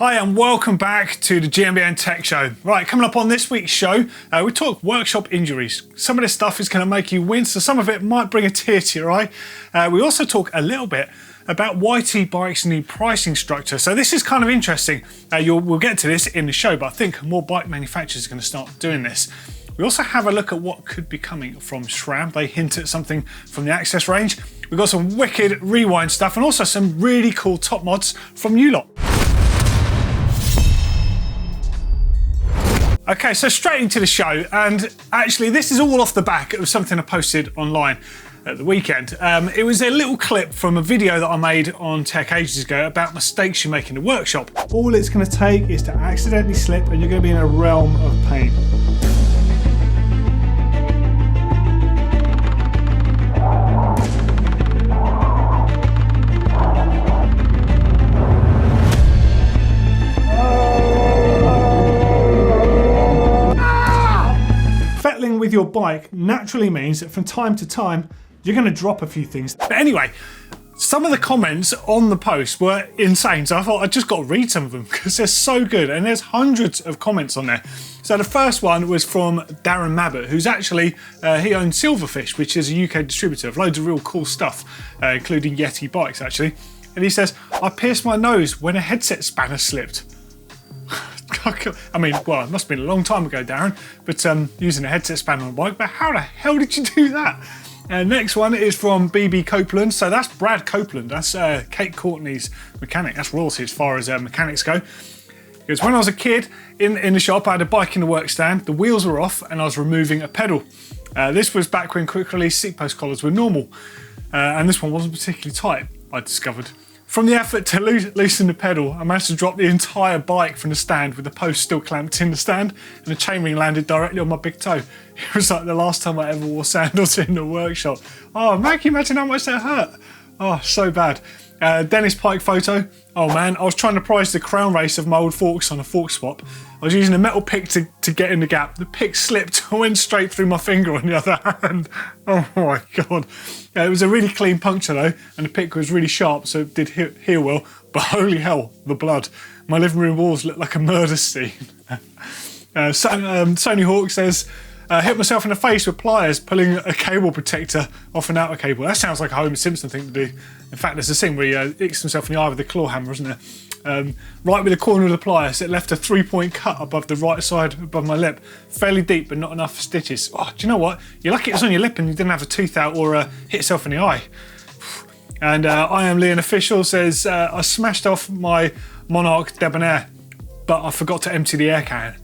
Hi and welcome back to the GMBN Tech Show. Right, coming up on this week's show, we talk workshop injuries. Some of this stuff is going to make you wince, so some of it might bring a tear to your eye. We also talk a little bit about YT Bike's new pricing structure. So this is kind of interesting. We'll get to this in the show, but I think more bike manufacturers are going to start doing this. We also have a look at what could be coming from Sram. They hint at something from the AXS range. We've got some wicked rewind stuff and also some really cool top mods from you lot. Okay, so straight into the show, and actually this is all off the back of something I posted online at the weekend. It was a little clip from a video that I made on Tech ages ago about mistakes you make in the workshop. All it's going to take is to accidentally slip and you're going to be in a realm of pain. With your bike naturally means that from time to time you're going to drop a few things. But anyway, some of the comments on the post were insane, so I thought I'd just got to read some of them because they're so good, and there's hundreds of comments on there. So the first one was from Darren Mabbott, who's actually he owns Silverfish, which is a UK distributor of loads of real cool stuff, including Yeti bikes actually. And he says, I pierced my nose when a headset spanner slipped. I mean, well, it must have been a long time ago, Darren, but using a headset spanner on a bike, but how the hell did you do that? Next one is from BB Copeland. So that's Brad Copeland. That's Kate Courtney's mechanic. That's royalty as far as mechanics go. Because when I was a kid in the shop, I had a bike in the work stand, the wheels were off, and I was removing a pedal. This was back when quick release seat post collars were normal. And this one wasn't particularly tight, I discovered. From the effort to loosen the pedal, I managed to drop the entire bike from the stand with the post still clamped in the stand, and the chainring landed directly on my big toe. It was like the last time I ever wore sandals in the workshop. Oh man, can you imagine how much that hurt? Oh, so bad. Dennis Pike photo. Oh man, I was trying to price the crown race of my old forks on a fork swap. I was using a metal pick to get in the gap. The pick slipped and went straight through my finger on the other hand. Oh my God. It was a really clean puncture though, and the pick was really sharp, so it did heal well, but holy hell, the blood. My living room walls looked like a murder scene. Sony Hawk says, hit myself in the face with pliers pulling a cable protector off an outer cable. That sounds like a Homer Simpson thing to do. In fact, there's a scene where he icks himself in the eye with a claw hammer, isn't there? Right with the corner of the pliers, it left a 3-point cut above the right side above my lip. Fairly deep, but not enough for stitches. Oh, do you know what? You're lucky it was on your lip and you didn't have a tooth out or hit yourself in the eye. And I Am Leon Official says, I smashed off my Monarch Debonair, but I forgot to empty the air can.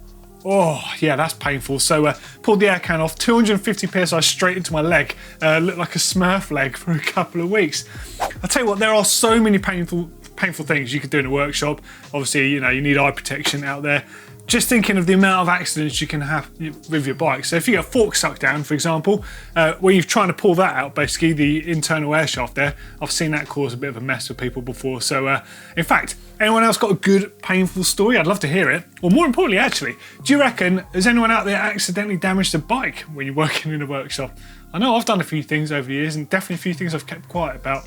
Oh, yeah, that's painful. So pulled the air can off, 250 psi straight into my leg. Looked like a Smurf leg for a couple of weeks. I'll tell you what, there are so many painful things you could do in a workshop. Obviously, you know, you need eye protection out there. Just thinking of the amount of accidents you can have with your bike. So if you get a fork sucked down, for example, where you're trying to pull that out, basically the internal air shaft there, I've seen that cause a bit of a mess with people before. So in fact, anyone else got a good painful story? I'd love to hear it. Or more importantly, actually, do you reckon has anyone out there accidentally damaged a bike when you're working in a workshop? I know I've done a few things over the years, and definitely a few things I've kept quiet about.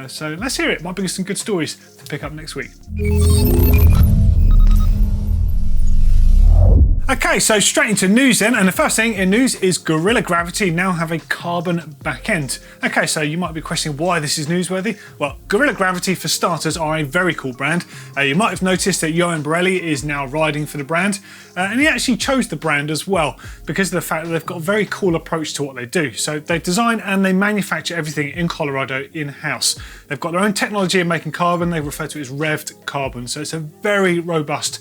So let's hear it. Might bring us some good stories to pick up next week. Okay, so straight into news then, and the first thing in news is Gorilla Gravity now have a carbon back end. Okay, so you might be questioning why this is newsworthy. Well, Gorilla Gravity, for starters, are a very cool brand. You might have noticed that Johan Borelli is now riding for the brand, and he actually chose the brand as well because of the fact that they've got a very cool approach to what they do. So they design and they manufacture everything in Colorado in-house. They've got their own technology in making carbon. They refer to it as revved carbon, so it's a very robust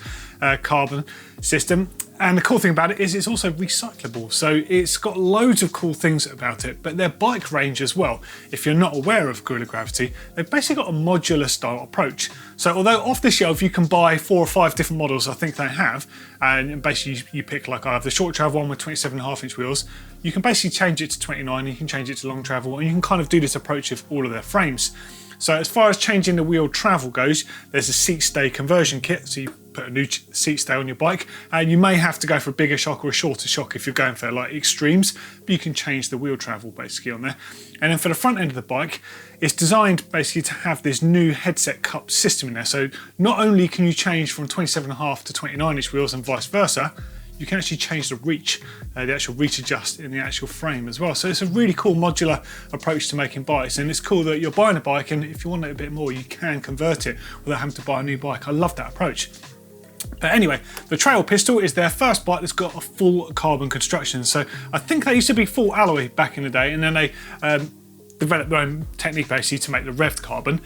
carbon system. And the cool thing about it is it's also recyclable, so it's got loads of cool things about it, but their bike range as well. If you're not aware of Gorilla Gravity, they've basically got a modular style approach. So although off the shelf you can buy 4 or 5 different models, I think they have, and basically you pick, like I have the short travel one with 27.5-inch wheels, you can basically change it to 29, you can change it to long travel, and you can kind of do this approach with all of their frames. So as far as changing the wheel travel goes, there's a seat stay conversion kit. So you put a new seat stay on your bike, and you may have to go for a bigger shock or a shorter shock if you're going for like extremes, but you can change the wheel travel basically on there. And then for the front end of the bike, it's designed basically to have this new headset cup system in there. So not only can you change from 27.5 to 29-inch wheels and vice versa, you can actually change the reach, the actual reach adjust in the actual frame as well. So it's a really cool modular approach to making bikes, and it's cool that you're buying a bike and if you want it a bit more, you can convert it without having to buy a new bike. I love that approach. But anyway, the Trail Pistol is their first bike that's got a full carbon construction. So I think they used to be full alloy back in the day, and then they developed their own technique basically to make the revved carbon.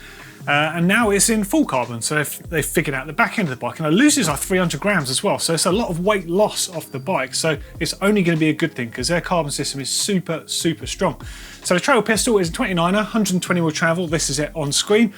And now it's in full carbon, so they've figured out the back end of the bike, and it loses like 300 grams as well, so it's a lot of weight loss off the bike, so it's only going to be a good thing because their carbon system is super strong. So the Trail Pistol is a 29er, 120mm travel. This is it on screen.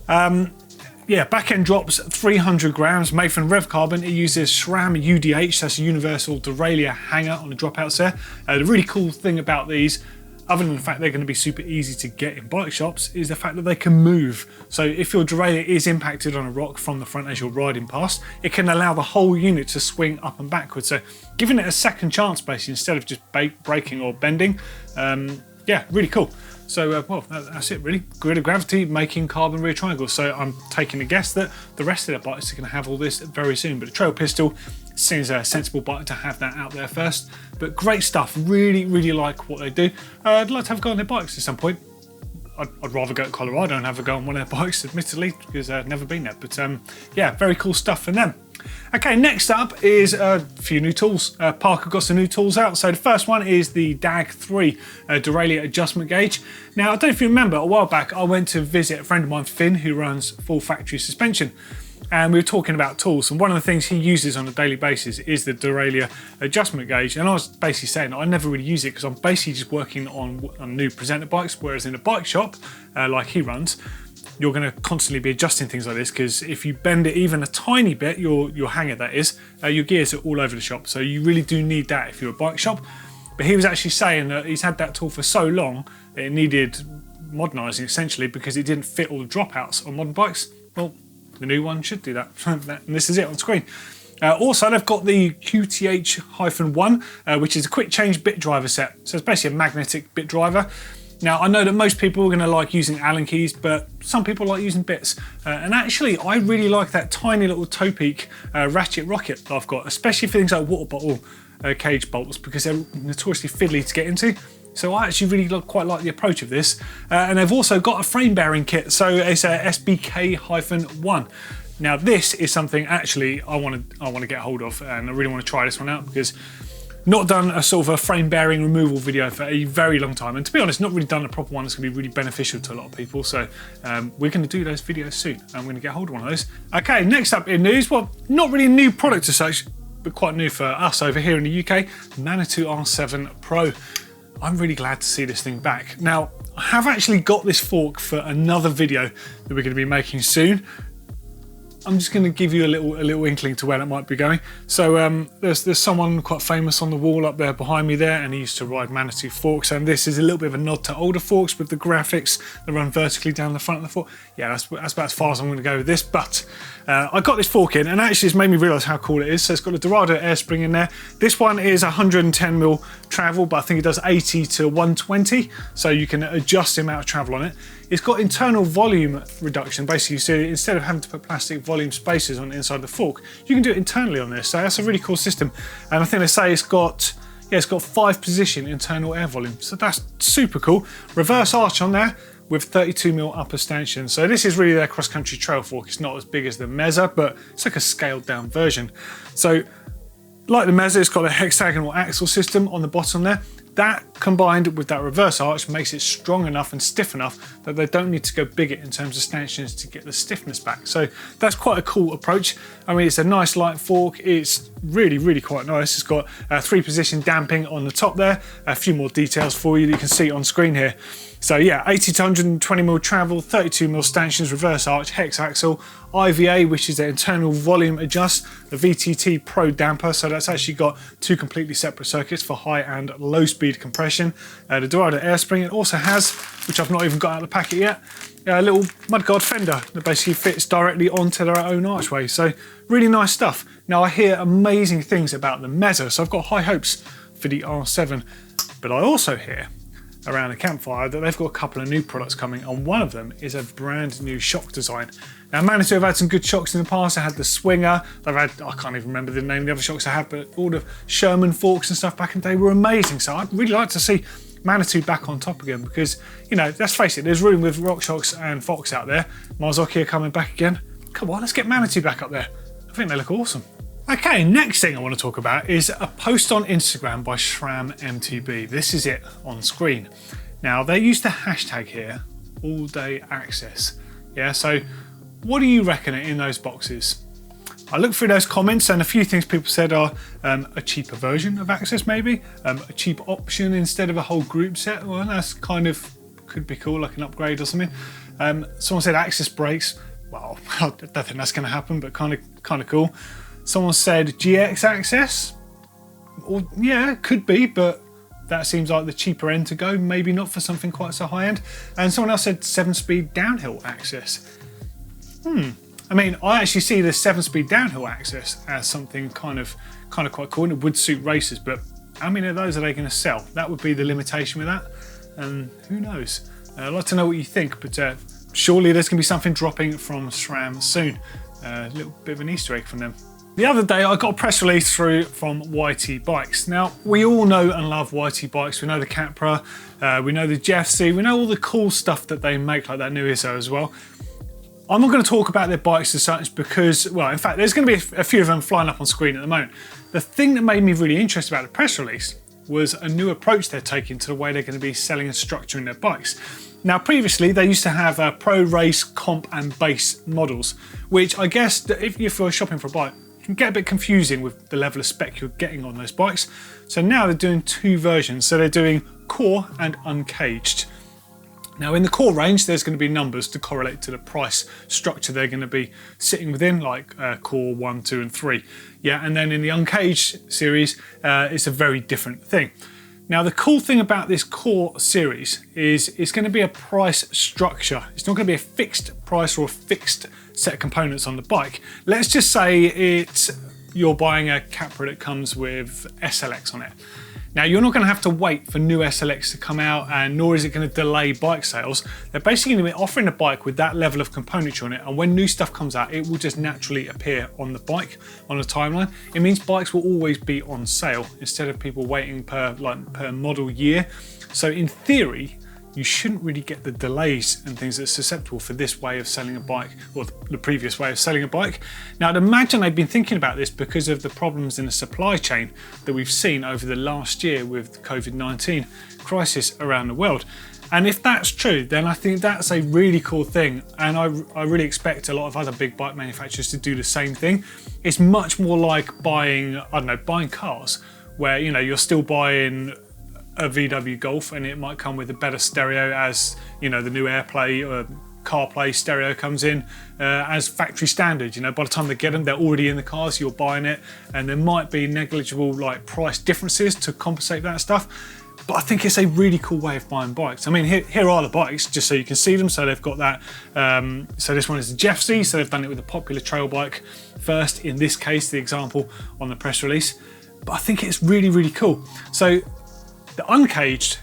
Yeah, back end drops 300 grams, made from Rev Carbon. It uses Sram UDH, that's a universal derailleur hanger on the dropouts there. The really cool thing about these, other than the fact they're going to be super easy to get in bike shops, is the fact that they can move. So if your derailleur is impacted on a rock from the front as you're riding past, it can allow the whole unit to swing up and backwards. So giving it a second chance basically instead of just braking or bending. Yeah, really cool. So, well, that's it really. Grid of gravity making carbon rear triangles. So I'm taking a guess that the rest of the bikes are going to have all this very soon. But the Trail Pistol seems a sensible bike to have that out there first. But great stuff. Really like what they do. I'd like to have a go on their bikes at some point. I'd rather go to Colorado and have a go on one of their bikes, admittedly, because I've never been there. But yeah, very cool stuff from them. Okay, next up is a few new tools. Parker got some new tools out. So the first one is the DAG3 derailleur adjustment gauge. Now, I don't know if you remember, a while back I went to visit a friend of mine, Finn, who runs full factory suspension. And we were talking about tools, and one of the things he uses on a daily basis is the derailleur adjustment gauge. And I was basically saying that I never really use it because I'm basically just working on new presenter bikes, whereas in a bike shop, like he runs, you're going to constantly be adjusting things like this, because if you bend it even a tiny bit, your hanger that is, your gears are all over the shop. So you really do need that if you're a bike shop. But he was actually saying that he's had that tool for so long that it needed modernising essentially because it didn't fit all the dropouts on modern bikes. Well, the new one should do that. And this is it on screen. Also, they've got the QTH-1, which is a quick change bit driver set. So it's basically a magnetic bit driver. Now, I know that most people are going to like using Allen keys, but some people like using bits. And actually, I really like that tiny little toe peak ratchet rocket that I've got, especially for things like water bottle cage bolts, because they're notoriously fiddly to get into. So I actually really quite like the approach of this. And they've also got a frame bearing kit. So it's a SBK-1. Now, this is something actually I want to get hold of, and I really want to try this one out because not done a sort of a frame bearing removal video for a very long time, and to be honest, not really done a proper one that's going to be really beneficial to a lot of people. So we're going to do those videos soon. I'm going to get hold of one of those. Okay, next up in news, well, not really a new product as such, but quite new for us over here in the UK, Manitou R7 Pro. I'm really glad to see this thing back. Now, I have actually got this fork for another video that we're going to be making soon. I'm just going to give you a little inkling to where that might be going. So there's someone quite famous on the wall up there behind me there, and he used to ride Manitou forks, and this is a little bit of a nod to older forks with the graphics that run vertically down the front of the fork. Yeah, that's about as far as I'm going to go with this, but I got this fork in, and actually it's made me realise how cool it is. So it's got a Dorado air spring in there. This one is 110mm travel, but I think it does 80 to 120, so you can adjust the amount of travel on it. It's got internal volume reduction, basically, so instead of having to put plastic volume spacers on the inside of the fork, you can do it internally on this, so that's a really cool system. And I think they say it's got 5-position internal air volume, so that's super cool. Reverse arch on there with 32mm upper stanchion, so this is really their cross-country trail fork. It's not as big as the Mezza, but it's like a scaled down version. So like the Mezza, it's got a hexagonal axle system on the bottom there. That combined with that reverse arch makes it strong enough and stiff enough that they don't need to go bigger in terms of stanchions to get the stiffness back. So that's quite a cool approach. I mean, it's a nice light fork. It's really quite nice. It's got 3-position damping on the top there. A few more details for you that you can see on screen here. So yeah, 80 to 120mm travel, 32mm stanchions, reverse arch, hex axle, IVA, which is the internal volume adjust, the VTT Pro damper, so that's actually got 2 completely separate circuits for high and low speed compression. The Dorado air spring it also has, which I've not even got out of the packet yet, little mudguard fender that basically fits directly onto their own archway. So really nice stuff. Now I hear amazing things about the Mezza, so I've got high hopes for the R7. But I also hear around the campfire that they've got a couple of new products coming, and one of them is a brand new shock design. Now Manitou have had some good shocks in the past. They had the Swinger, they've had, I can't even remember the name of the other shocks they had, but all the Sherman forks and stuff back in the day were amazing. So I'd really like to see Manitou back on top again, because, you know, let's face it, there's room with RockShox and Fox out there. Marzocchi are coming back again. Come on, let's get Manitou back up there. I think they look awesome. Okay, next thing I want to talk about is a post on Instagram by Sram MTB. This is it on screen. Now, they used the hashtag here, all day access. Yeah, so what do you reckon are in those boxes? I looked through those comments, and a few things people said are a cheaper version of Access, maybe, a cheap option instead of a whole group set. Well, that's kind of, could be cool, like an upgrade or something. Someone said Access brakes. Well, I don't think that's going to happen, but kind of cool. Someone said GX Access. Or, yeah, could be, but that seems like the cheaper end to go. Maybe not for something quite so high end. And someone else said 7-speed downhill access. I mean, I actually see the 7-speed downhill access as something kind of quite cool, and it would suit racers. But how many of those are they going to sell? That would be the limitation with that. And who knows? I'd like to know what you think, but surely there's going to be something dropping from SRAM soon. A little bit of an Easter egg from them. The other day I got a press release through from YT Bikes. Now, we all know and love YT Bikes. We know the Capra, we know the GFC, we know all the cool stuff that they make, like that new ISO as well. I'm not going to talk about their bikes as such because, well, in fact, there's going to be a few of them flying up on screen at the moment. The thing that made me really interested about the press release was a new approach they're taking to the way they're going to be selling and structuring their bikes. Now, previously, they used to have pro, race, comp and base models, which I guess that if you're shopping for a bike, can get a bit confusing with the level of spec you're getting on those bikes. So now they're doing two versions. So they're doing core and uncaged. Now in the core range, there's going to be numbers to correlate to the price structure they're going to be sitting within, like core 1, 2 and 3. Yeah, and then in the uncaged series, it's a very different thing. Now the cool thing about this core series is it's going to be a price structure. It's not going to be a fixed price or a fixed set of components on the bike. Let's just say you're buying a Capra that comes with SLX on it. Now you're not going to have to wait for new SLX to come out, and nor is it going to delay bike sales. They're basically going to be offering a bike with that level of componentry on it, and when new stuff comes out, it will just naturally appear on the bike, on the timeline. It means bikes will always be on sale instead of people waiting per model year. So in theory, you shouldn't really get the delays and things that are susceptible for this way of selling a bike, or the previous way of selling a bike. Now I'd imagine they've been thinking about this because of the problems in the supply chain that we've seen over the last year with COVID-19 crisis around the world. And if that's true, then I think that's a really cool thing. And I really expect a lot of other big bike manufacturers to do the same thing. It's much more like buying, I don't know, buying cars, where, you know, you're still buying a VW Golf and it might come with a better stereo, as you know, the new AirPlay or CarPlay stereo comes in as factory standard. You know, by the time they get them, they're already in the cars, you're buying it, and there might be negligible like price differences to compensate that stuff. But I think it's a really cool way of buying bikes. I mean, here are the bikes, just so you can see them. So they've got that, so this one is the GFC, so they've done it with a popular trail bike first, in this case, the example on the press release. But I think it's really, really cool. So the uncaged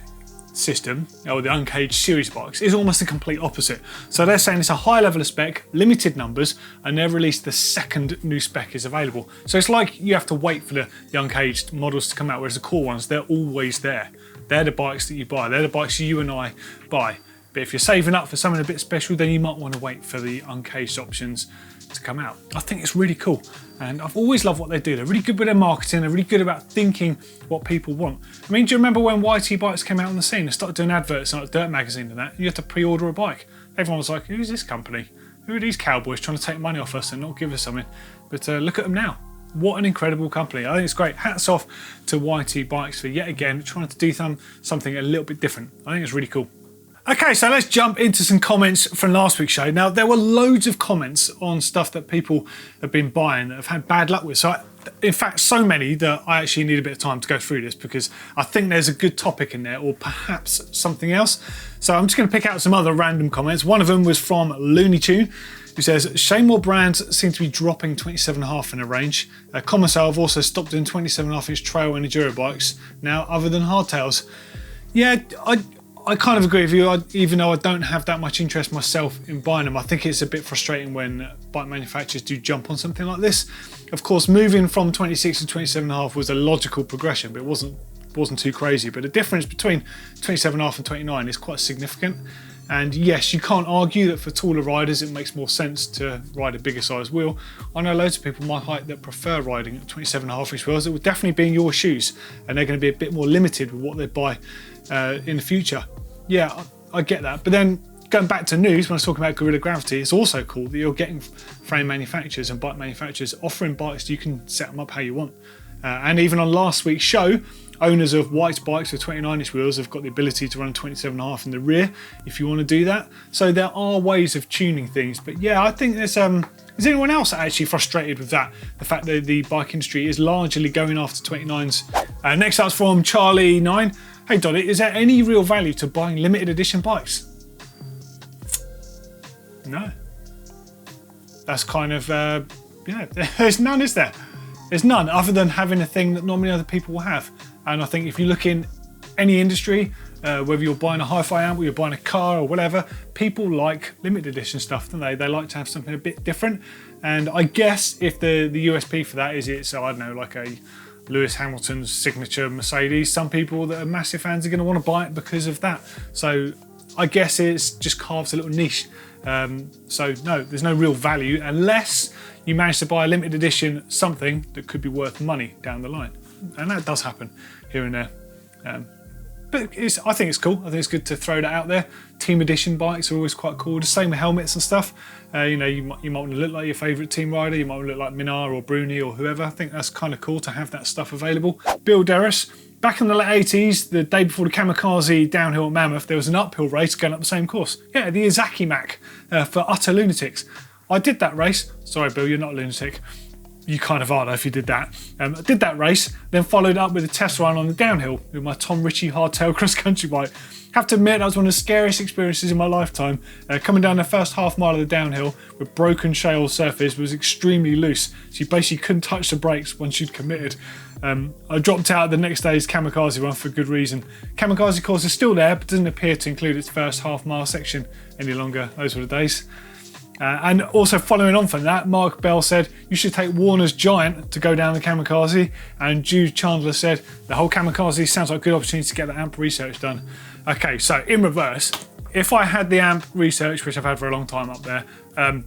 system, or the uncaged series bikes, is almost the complete opposite. So they're saying it's a high level of spec, limited numbers, and they've released the second new spec is available. So it's like you have to wait for the uncaged models to come out, whereas the core ones, they're always there. They're the bikes that you buy. They're the bikes you and I buy. But if you're saving up for something a bit special, then you might want to wait for the uncaged options to come out. I think it's really cool, and I've always loved what they do. They're really good with their marketing. They're really good about thinking what people want. I mean, do you remember when YT Bikes came out on the scene? They started doing adverts on like Dirt Magazine and that, and you had to pre-order a bike. Everyone was like, who's this company? Who are these cowboys trying to take money off us and not give us something? But look at them now. What an incredible company. I think it's great. Hats off to YT Bikes for yet again trying to do something a little bit different. I think it's really cool. Okay, so let's jump into some comments from last week's show. Now, there were loads of comments on stuff that people have been buying that have had bad luck with. So in fact, so many that I actually need a bit of time to go through this because I think there's a good topic in there or perhaps something else. So I'm just going to pick out some other random comments. One of them was from Looney Tune, who says, shame more brands seem to be dropping 27.5 in a range. Commercial have also stopped doing 27.5 inch trail and enduro bikes now other than hardtails. Yeah, I kind of agree with you, even though I don't have that much interest myself in buying them. I think it's a bit frustrating when bike manufacturers do jump on something like this. Of course, moving from 26 to 27.5 was a logical progression, but it wasn't too crazy. But the difference between 27.5 and 29 is quite significant. And yes, you can't argue that for taller riders it makes more sense to ride a bigger size wheel. I know loads of people my height that prefer riding at 27.5 inch wheels that would definitely be in your shoes, and they're going to be a bit more limited with what they buy in the future. Yeah, I get that. But then going back to news, when I was talking about Gorilla Gravity, it's also cool that you're getting frame manufacturers and bike manufacturers offering bikes, you can set them up how you want. And even on last week's show, owners of white bikes with 29 inch wheels have got the ability to run 27.5 in the rear if you want to do that. So there are ways of tuning things. But yeah, I think there's is anyone else actually frustrated with that? The fact that the bike industry is largely going after 29s. Next up's from Charlie9. Hey Doddy, is there any real value to buying limited edition bikes? No. That's kind of, yeah, there's none, is there? There's none other than having a thing that not many other people will have. And I think if you look in any industry, whether you're buying a hi-fi amp or you're buying a car or whatever, people like limited edition stuff, don't they? They like to have something a bit different. And I guess if the USP for that is it's, I don't know, like a Lewis Hamilton's signature Mercedes, some people that are massive fans are going to want to buy it because of that. So I guess it's just carves a little niche. So no, there's no real value unless you manage to buy a limited edition something that could be worth money down the line. And that does happen here and there. But I think it's cool. I think it's good to throw that out there. Team edition bikes are always quite cool. The same with helmets and stuff. You know, you might want to look like your favourite team rider. You might want to look like Minar or Bruni or whoever. I think that's kind of cool to have that stuff available. Bill Derris, back in the late 80s, the day before the Kamikaze downhill at Mammoth, there was an uphill race going up the same course. Yeah, the Izaki Mac for utter lunatics. I did that race. Sorry, Bill, you're not a lunatic. You kind of are though if you did that. I did that race, then followed up with a test run on the downhill with my Tom Ritchie hardtail cross-country bike. Have to admit, that was one of the scariest experiences in my lifetime. Coming down the first half mile of the downhill with broken shale surface was extremely loose, so you basically couldn't touch the brakes once you'd committed. I dropped out the next day's Kamikaze run for good reason. Kamikaze course is still there, but doesn't appear to include its first half mile section any longer. Those were the days. And also following on from that, Mark Bell said, you should take Warner's Giant to go down the Kamikaze. And Jude Chandler said, the whole Kamikaze sounds like a good opportunity to get the amp research done. Okay, so in reverse, if I had the amp research, which I've had for a long time up there,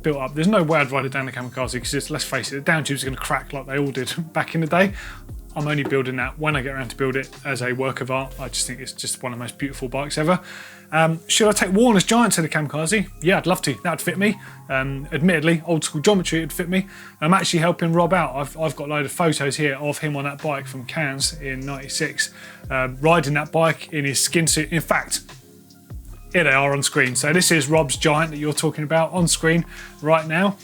built up, there's no way I'd ride it down the Kamikaze because let's face it, the down tubes are going to crack like they all did back in the day. I'm only building that when I get around to build it as a work of art. I just think it's just one of the most beautiful bikes ever. Should I take Warner's Giant to the Kamikaze? Yeah, I'd love to. That would fit me. Admittedly, old school geometry would fit me. I'm actually helping Rob out. I've got a load of photos here of him on that bike from Cairns in '96, riding that bike in his skin suit. In fact, here they are on screen. So this is Rob's Giant that you're talking about on screen right now.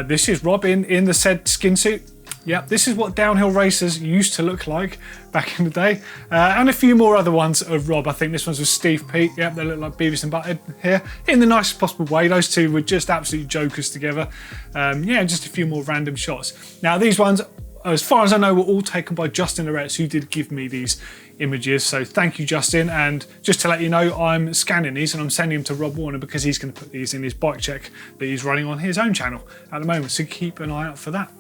This is Rob in the said skin suit. Yep, this is what downhill racers used to look like back in the day. And a few more other ones of Rob. I think this one's with Steve Pete. Yep, they look like Beavis and Butthead here in the nicest possible way. Those two were just absolute jokers together. Yeah, just a few more random shots. Now these ones, as far as I know, were all taken by Justin Loretz, who did give me these images. So thank you, Justin. And just to let you know, I'm scanning these and I'm sending them to Rob Warner because he's going to put these in his bike check that he's running on his own channel at the moment. So keep an eye out for that.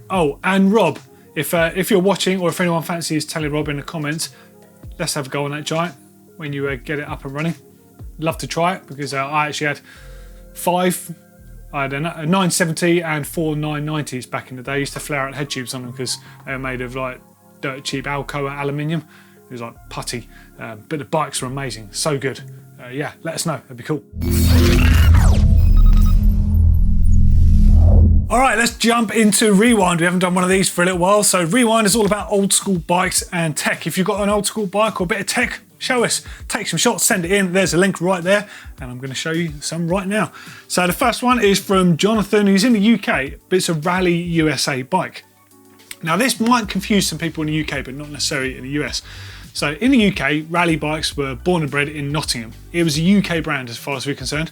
Oh, and Rob, if you're watching or if anyone fancies telling Rob in the comments, let's have a go on that Giant when you get it up and running. Love to try it because I actually had I had a 970 and 4 990s back in the day. I used to flare out head tubes on them because they were made of like dirt cheap Alcoa aluminium. It was like putty, but the bikes were amazing, so good. Yeah, let us know, that'd be cool. All right, let's jump into Rewind. We haven't done one of these for a little while. So Rewind is all about old school bikes and tech. If you've got an old school bike or a bit of tech, show us. Take some shots, send it in. There's a link right there. And I'm going to show you some right now. So the first one is from Jonathan, who's in the UK, but it's a Rally USA bike. Now this might confuse some people in the UK, but not necessarily in the US. So in the UK, rally bikes were born and bred in Nottingham. It was a UK brand as far as we're concerned.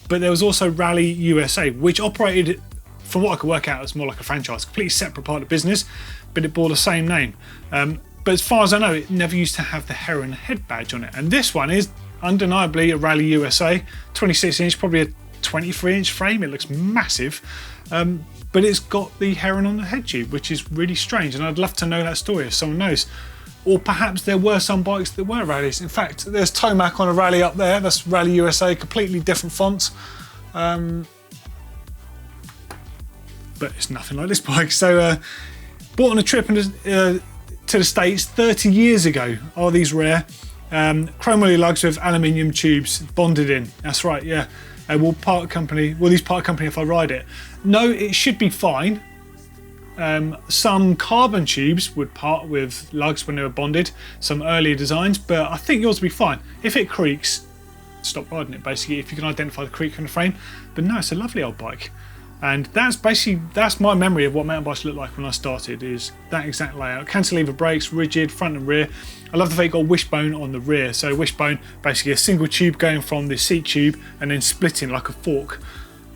But there was also Rally USA, which operated, from what I could work out, as more like a franchise, completely separate part of the business, but it bore the same name. But as far as I know, it never used to have the heron head badge on it. And this one is undeniably a Rally USA, 26 inch, probably a 23-inch frame. It looks massive. But it's got the heron on the head tube, which is really strange. And I'd love to know that story if someone knows. Or perhaps there were some bikes that were rallies. In fact, there's Tomac on a rally up there. That's Rally USA, completely different font. But it's nothing like this bike. So bought on a trip to the States 30 years ago. Are these rare? Chrome alloy lugs with aluminium tubes bonded in. That's right, yeah. Will these part company if I ride it? No, it should be fine. Some carbon tubes would part with lugs when they were bonded, some earlier designs, but I think yours will be fine. If it creaks, stop riding it basically, if you can identify the creak in the frame. But no, it's a lovely old bike. And that's my memory of what mountain bikes looked like when I started, is that exact layout. Cantilever brakes, rigid, front and rear. I love the fact you got wishbone on the rear. So wishbone, basically a single tube going from the seat tube and then splitting like a fork.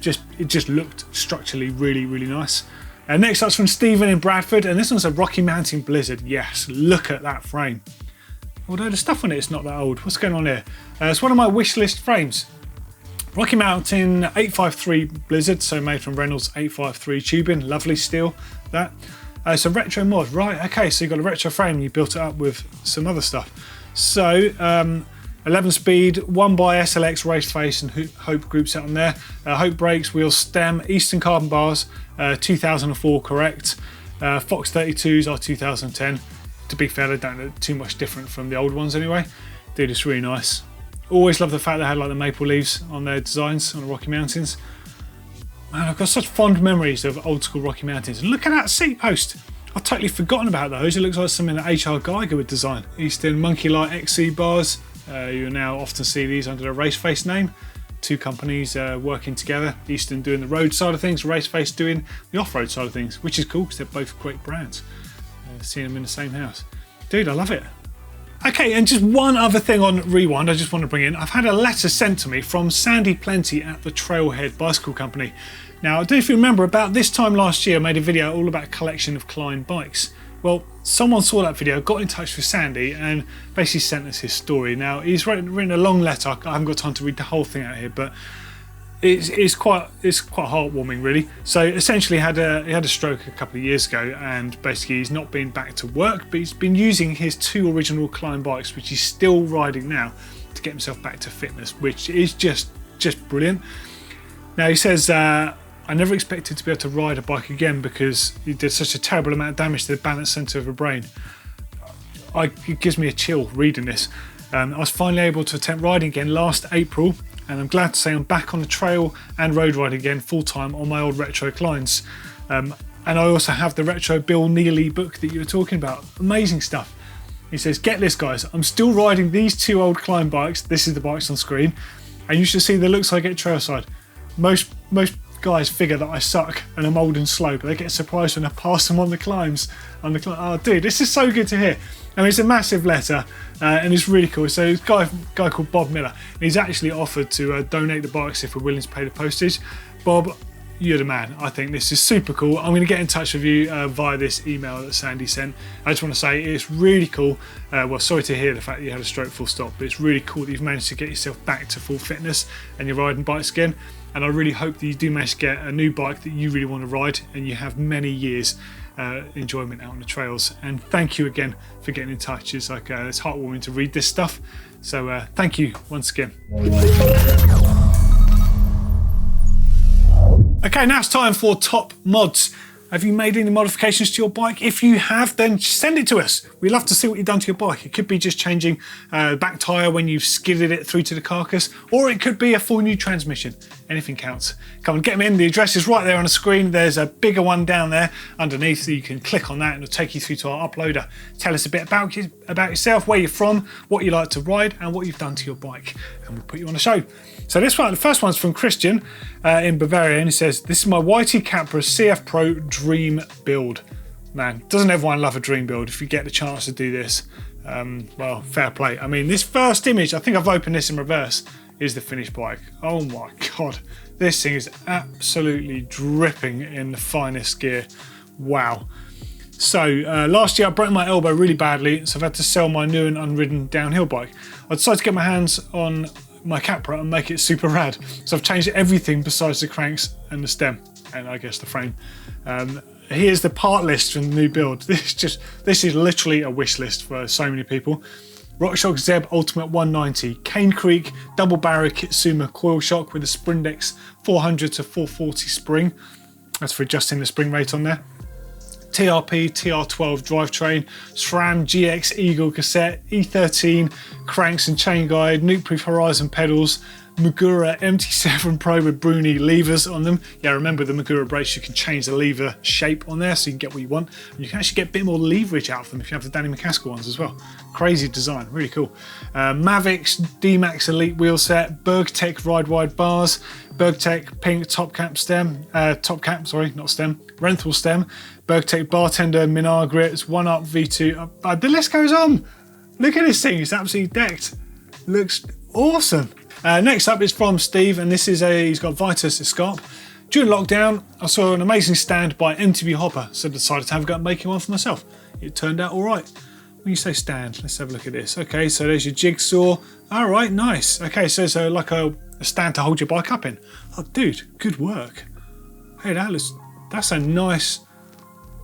It just looked structurally really, really nice. Next up's from Stephen in Bradford, and this one's a Rocky Mountain Blizzard. Yes, look at that frame. Although the stuff on it's not that old. What's going on here? It's one of my wish list frames. Rocky Mountain 853 Blizzard, so made from Reynolds 853 tubing. Lovely steel, that. It's a retro mod, right? Okay, so you've got a retro frame and you built it up with some other stuff. So, 11 speed, 1x SLX race face and Hope group set on there. Hope brakes, wheel stem, Eastern carbon bars, 2004 correct. Fox 32s are 2010. To be fair, they don't look too much different from the old ones anyway. Dude, it's really nice. Always love the fact they had like the maple leaves on their designs on the Rocky Mountains. Man, I've got such fond memories of old school Rocky Mountains. And look at that seat post. I've totally forgotten about those. It looks like something that H.R. Geiger would design. Eastern Monkey Light XC bars. You'll now often see these under the Raceface name. Two companies working together. Eastern doing the road side of things, Raceface doing the off-road side of things, which is cool because they're both great brands. Seeing them in the same house. Dude, I love it. Okay, and just one other thing on Rewind I just want to bring in. I've had a letter sent to me from Sandy Plenty at the Trailhead Bicycle Company. Now, I don't know if you remember, about this time last year I made a video all about a collection of Klein bikes. Well, someone saw that video, got in touch with Sandy and basically sent us his story. Now, he's written a long letter. I haven't got time to read the whole thing out here, but it's quite heartwarming, really. So essentially, he had a stroke a couple of years ago, and basically he's not been back to work, but he's been using his two original Klein bikes, which he's still riding now, to get himself back to fitness, which is just brilliant. Now he says, I never expected to be able to ride a bike again because he did such a terrible amount of damage to the balance centre of the brain. It gives me a chill reading this. I was finally able to attempt riding again last April, and I'm glad to say I'm back on the trail and road riding again full time on my old retro Kleins. And I also have the retro Bill Neely book that you were talking about. Amazing stuff. He says, get this guys, I'm still riding these two old Klein bikes. This is the bikes on screen. And you should see the looks I get trailside. Most guys figure that I suck and I'm old and slow, but they get surprised when I pass them on the climbs. Oh dude, this is so good to hear. I mean, it's a massive letter and it's really cool. So it's a guy called Bob Miller, and he's actually offered to donate the bikes if we're willing to pay the postage. Bob, you're the man. I think this is super cool. I'm going to get in touch with you via this email that Sandy sent. I just want to say it's really cool. Well, sorry to hear the fact that you had a stroke, full stop, but it's really cool that you've managed to get yourself back to full fitness and you're riding bikes again. And I really hope that you do manage to get a new bike that you really want to ride and you have many years enjoyment out on the trails. And thank you again for getting in touch. It's like it's heartwarming to read this stuff. So thank you once again. Okay, now it's time for top mods. Have you made any modifications to your bike? If you have, then send it to us. We'd love to see what you've done to your bike. It could be just changing back tyre when you've skidded it through to the carcass, or it could be a full new transmission. Anything counts. Come on, get them in. The address is right there on the screen. There's a bigger one down there underneath, so you can click on that and it'll take you through to our uploader. Tell us a bit about yourself, where you're from, what you like to ride, and what you've done to your bike, and we'll put you on the show. So this one, the first one's from Christian in Bavaria, and he says, this is my YT Capra CF Pro Dream build. Man, doesn't everyone love a dream build? If you get the chance to do this, well, fair play. I mean, this first image, I think I've opened this in reverse, is the finished bike. Oh my God, this thing is absolutely dripping in the finest gear. Wow. So last year I broke my elbow really badly, so I've had to sell my new and unridden downhill bike. I decided to get my hands on my Capra and make it super rad. So I've changed everything besides the cranks and the stem, and I guess the frame. Here's the part list from the new build. This is literally a wish list for so many people. RockShox Zeb Ultimate 190, Cane Creek double barrel Kitsuma coil shock with a Sprindex 400 to 440 spring. That's for adjusting the spring rate on there. TRP TR12 drivetrain, SRAM GX Eagle cassette, E13 cranks and chain guide, nuke-proof Horizon pedals, Magura MT7 Pro with Bruni levers on them. Yeah, remember the Magura brakes, you can change the lever shape on there so you can get what you want. And you can actually get a bit more leverage out of them if you have the Danny McCaskill ones as well. Crazy design, really cool. Mavics D-Max Elite wheel set, BergTech ride wide bars, BergTech pink top cap, not stem, Renthal stem, BergTech bartender Minar grits, 1UP V2. The list goes on. Look at this thing, it's absolutely decked. Looks awesome. Next up is from Steve, and he's got Vitus Escarp. During lockdown, I saw an amazing stand by MTV Hopper, so I decided to have a go at making one for myself. It turned out all right. When you say stand, let's have a look at this. Okay, so there's your jigsaw. All right, nice. Okay, so like a stand to hold your bike up in. Oh, dude, good work. Hey, that's a nice.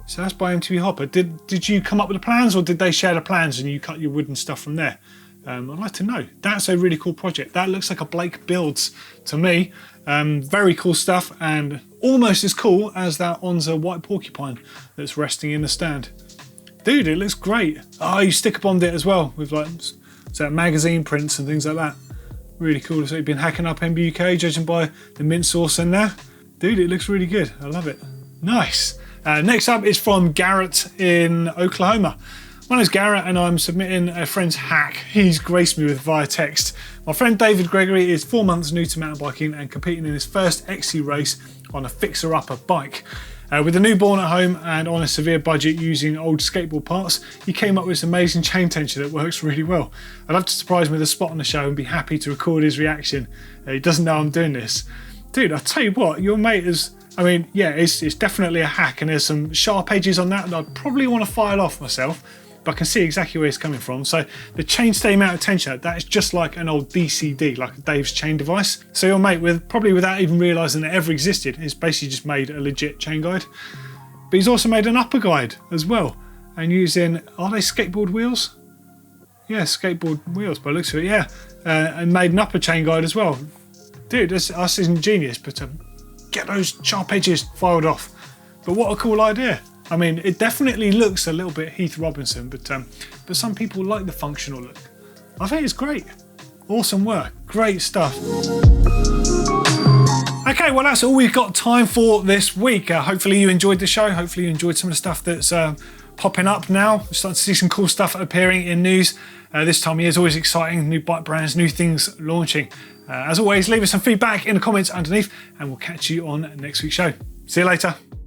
So that's by MTV Hopper. Did you come up with the plans, or did they share the plans and you cut your wooden stuff from there? I'd like to know. That's a really cool project. That looks like a Blake Builds to me. Very cool stuff, and almost as cool as that Onza white porcupine that's resting in the stand. Dude, it looks great. Oh, you sticker bombed it as well with like magazine prints and things like that. Really cool. So you've been hacking up MBUK, judging by the mint sauce in there. Dude, it looks really good. I love it. Nice. Next up is from Garrett in Oklahoma. My name's Garrett and I'm submitting a friend's hack he's graced me with via text. My friend David Gregory is 4 months new to mountain biking and competing in his first XC race on a fixer-upper bike. With a newborn at home and on a severe budget using old skateboard parts, he came up with this amazing chain tensioner that works really well. I'd love to surprise him with a spot on the show and be happy to record his reaction. He doesn't know I'm doing this. Dude, I'll tell you what, your mate is, I mean, yeah, it's definitely a hack, and there's some sharp edges on that I'd probably want to file off myself. But I can see exactly where it's coming from. So the chainstay mounted tensioner, that is just like an old DCD, like Dave's chain device. So your mate, probably without even realising it ever existed, has basically just made a legit chain guide. But he's also made an upper guide as well. And using, are they skateboard wheels? Yeah, skateboard wheels by the looks of it, yeah. And made an upper chain guide as well. Dude, that's ingenious, but get those sharp edges filed off. But what a cool idea. I mean, it definitely looks a little bit Heath Robinson, but some people like the functional look. I think it's great. Awesome work. Great stuff. Okay, well, that's all we've got time for this week. Hopefully you enjoyed the show. Hopefully you enjoyed some of the stuff that's popping up now. We're starting to see some cool stuff appearing in news. This time of year is always exciting. New bike brands, new things launching. As always, leave us some feedback in the comments underneath, and we'll catch you on next week's show. See you later.